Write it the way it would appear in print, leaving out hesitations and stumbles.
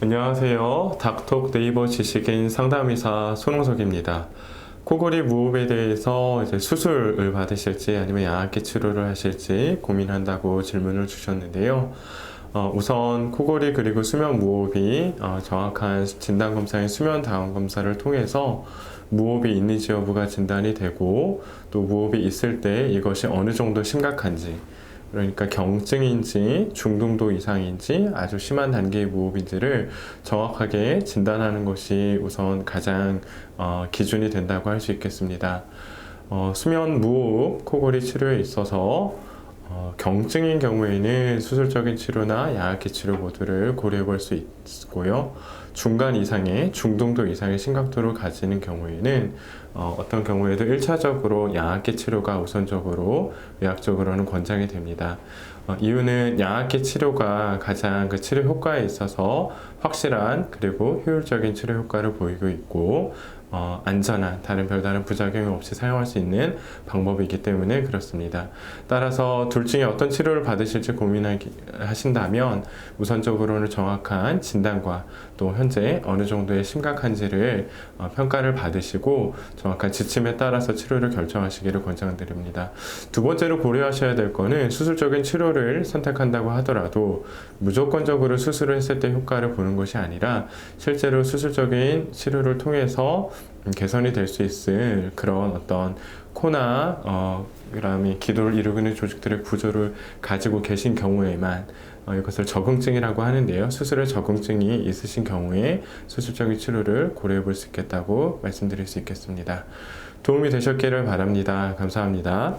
안녕하세요. 닥톡 네이버 지식인 상담의사 손홍석입니다. 코골이 무호흡에 대해서 이제 수술을 받으실지 아니면 양압기 치료를 하실지 고민한다고 질문을 주셨는데요. 우선 코골이 그리고 수면 무호흡이 정확한 진단 검사인 수면 다운 검사를 통해서 무호흡이 있는지 여부가 진단이 되고, 또 무호흡이 있을 때 이것이 어느 정도 심각한지, 그러니까 경증인지 중등도 이상인지 아주 심한 단계의 무호흡인지를 정확하게 진단하는 것이 우선 가장 기준이 된다고 할 수 있겠습니다. 수면 무호흡 코골이 치료에 있어서 경증인 경우에는 수술적인 치료나 양압기 치료 모두를 고려해 볼 수 있고요. 중간 이상의 중등도 이상의 심각도를 가지는 경우에는 어떤 경우에도 1차적으로 양압기 치료가 우선적으로 의학적으로는 권장이 됩니다. 이유는 양압기 치료가 가장 그 치료 효과에 있어서 확실한 그리고 효율적인 치료 효과를 보이고 있고, 안전한 별다른 부작용이 없이 사용할 수 있는 방법이기 때문에 그렇습니다. 따라서 둘 중에 어떤 치료를 받으실지 고민하신다면 우선적으로는 정확한 진단과 또 현재 어느 정도의 심각한지를 평가를 받으시고 정확한 지침에 따라서 치료를 결정하시기를 권장드립니다. 두 번째로 고려하셔야 될 거는 수술적인 치료를 선택한다고 하더라도 무조건적으로 수술을 했을 때 효과를 보는 것이 아니라 실제로 수술적인 치료를 통해서 개선이 될 수 있을 그런 어떤 코나 그다음에 기도를 이루고 있는 조직들의 구조를 가지고 계신 경우에만 이것을 적응증이라고 하는데요. 수술에 적응증이 있으신 경우에 수술적인 치료를 고려해 볼 수 있겠다고 말씀드릴 수 있겠습니다. 도움이 되셨기를 바랍니다. 감사합니다.